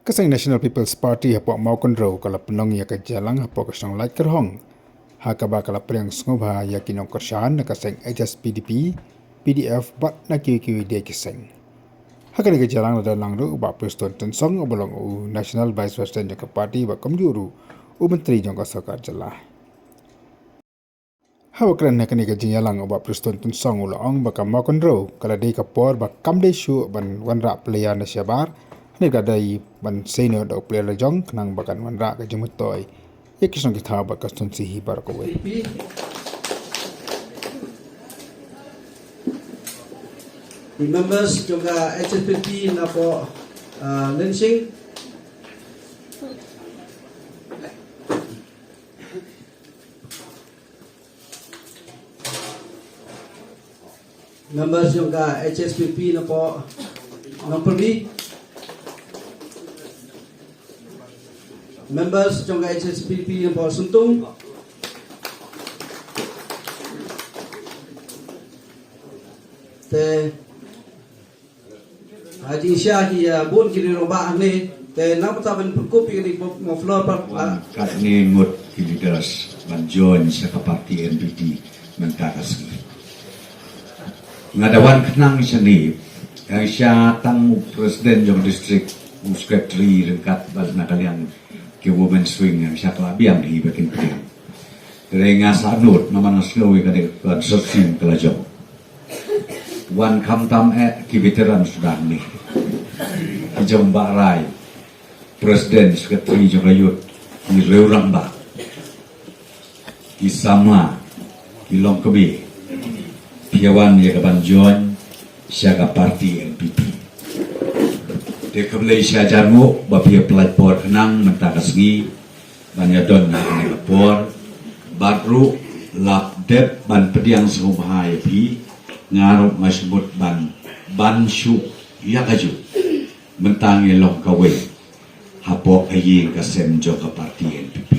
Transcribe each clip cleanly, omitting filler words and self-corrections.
Kasang National People's Party hapok mau konro kala penong ya kejalang hapok kasang light kerhong. Hakaba kala priang sngobha ya kinong kershan na kasang HSPDP, PDF bat na kiwi dia kiseng. Hakani kejalang ada langru ba Preston Tensong obolong u National Vice President jangka parti ba komjuru u menteri jangka sarkar jelah. Hawa keren hakani kejalang ba Preston Tensong ulang ba mau konro kala dei kapor ba kamde shu ban wanra player na syabar ni gadai ban senior do player jong nang bakan wanra ke jemutoi ya kisong kita ba konstitusi hibar kowe. The members juga HSPP na po lensing. Members juga HSPP na po pergi. Members juga HSPP na po suntung. Te Haji Syahi bun kini roba ni te nak taban perkupi ni mo floor par kat ni mut leaders ban join sa parti NPD mentakas ngadawan kenang sini yang siya tang presiden jong district secretary rengkat bal nakalian ke women swing yang siya kelabiang di bakin pilihan renga sanut nama naslowi kade konsorsium kelajong wan kamtam ki veteran sudah ni Kijong Barai Presiden Sekretari Jogayut Ki Reuramba Ki Sama Ki Longkebe Piawan Yagaban Join Siaga Parti NPP Dekabelai Siajarmu Bapia Pelajpor Kenang Mentakasgi Banyadon Nakapor Badru Lapdep Ban Pediang Sehubahaya Pi Ngaruk Masbut Ban Syuk Yakaju mentangi long kawe hapok ayi kasem joka parti NPP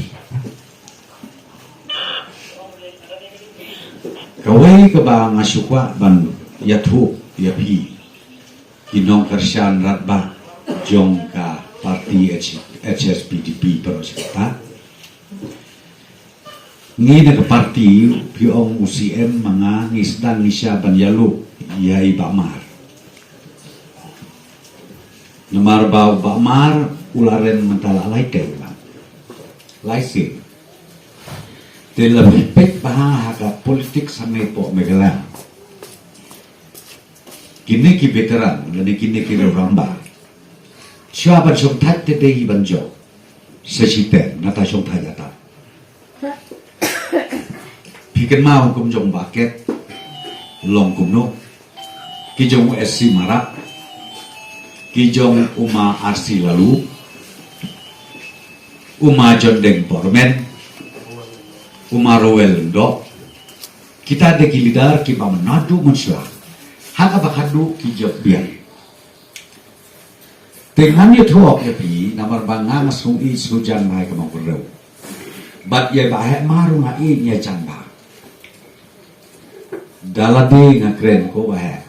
kawe keba ngasukwa ban yathu yapi kinong kersyan ratba jongka parti HSPDP perosekta ni ke parti piong UCM mga ngisdan nisya ban yalu yai bamar Nomor bau bakmar ularen mentala laite bang, laisi. Dalam pek bahasa politik sampai pok megalang. Kini ki veteran, lani kini ki ramba. Siapa som thai tete banjo, sesiten nata som thai jata. Pikan mau kum jong baket, long kum no, ki jong SC marak. Kijong Uma Arsi lalu Uma Jondeng Pormen Uma Rowel Ndo kita ada kilidar kipa menadu mensyuah haka bakadu kijok biar dengan itu okepi namar bangga ngasui sujang mai kemang kurau bat ye bahek maru ngai nya jamba dalade ngakren ko bahek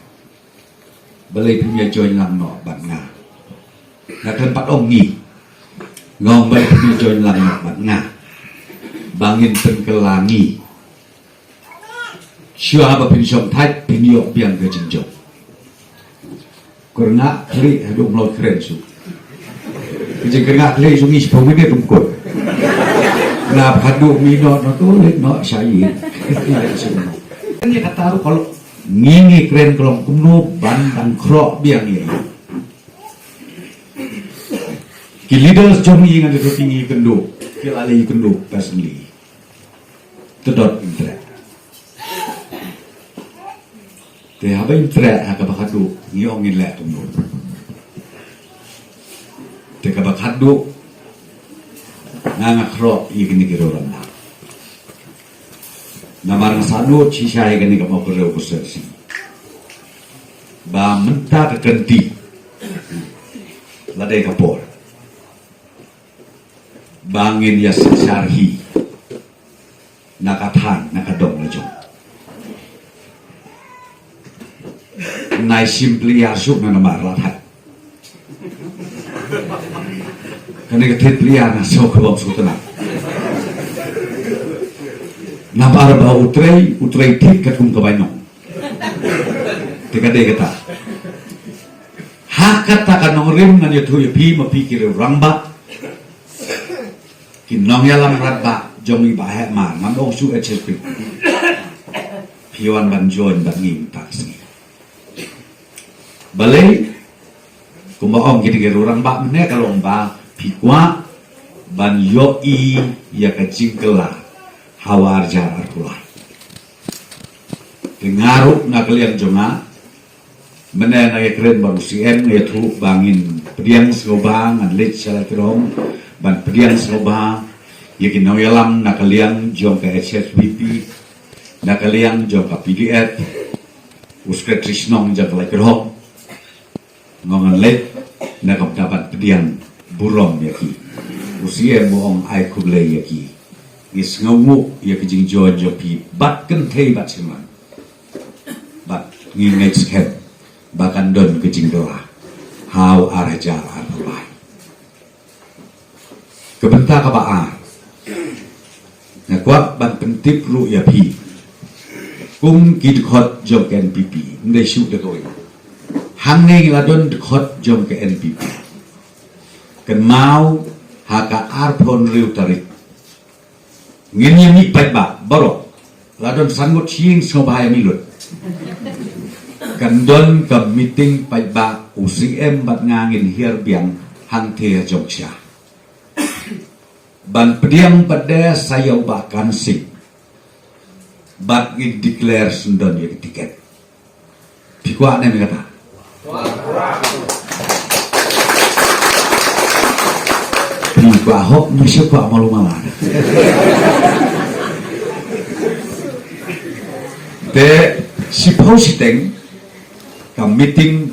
balai punya join lang no bat nga nakan pat om ni ngong balai punya join lang no bat nga bangin pengkelangi syua ba pinjong thai pinyo biang ke jinjong kurna kli hadu mlo kren su je kurna kli su ni sepong ni tungkut na hadu mi no tu no syai ni kata kalau ngini keren kolong kumno bandang krok biang ini ki leaders jom ingan itu tinggi kendo ki lali kendo personally tedot intre te haba intre haka bakadu ngiong ile tumno te ka bakadu nanga krok igni kiroran na namarang sanu cisai gani ka makureu kusersi ba menta ke kenti ladai kapor bangin ya sarhi nakathan nakadong lajong nai simply asuk na namar lahat Kani ketit liana so ke bang sutana. Nabar ba utrai tik katum ke banyak. Tikade kata. Hak kata kan norim ngan yatu yapi mapikir ramba. Kinong yalam ratba jomi bahaya ma man su HSP. Piwan ban join ban ngim taksi. Balai kumbaong kita orang bak mana kalau ba pikwa ban yoi ya kacingkela hawar jar arkulai. Dengaruk nak kalian jonga mana nak keren baru CM ya tu bangin pediang selobang anlit salah terong ban pediang selobang ya kinau yalam nak kalian jong ke HSBP nak kalian jong ke PDF uskret trisnong jang kelai kerong ngongan let nak dapat pediang burong yaki usia bohong ai kublai yaki is ngawu ya kijing jopi bat kentei bat seman bat ngingai sket bahkan don kijing doa how araja arulai kebentar kabaan nakwak ban pentip ru ya pi kum kidkhot jom ken pipi ndai shu de koi hang nei ladon khot jom ke NPP kan mau haka arpon riu tarik ngin ni pai ba baro ladon sangot ching so bahaya milut kan don ke meeting pai ba UCM bat ngangin hier biang hang the joksha ban pediang pada saya bahkan sing bat ngin declare sundon ya tiket pikwa ne kata Pak Ahok masih Pak malu-malu. Te si posting kam meeting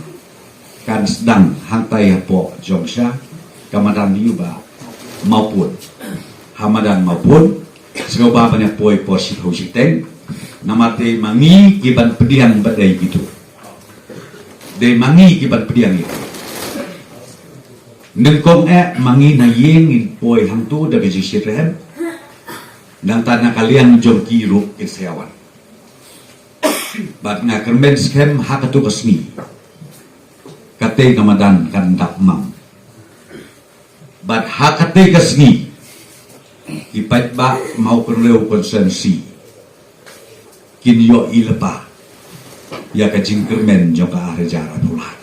kan sedang hantai po Jongsha kamadan Yuba maupun Hamadan maupun segoba banyak poi po si posting namate mangi kiban pediang badai gitu. De mangi kiban pediang itu. Nengkong mangi na yeng poi hang tu da gaji sirem dan tanah kalian jom kiru keseawan bat nga kermen skem hak tu kesni kate kamadan kan tak mam bat hak kate kesni ipat ba mau kerleu konsensi kin yo ilepa ya kajing kermen jom ka arjara pula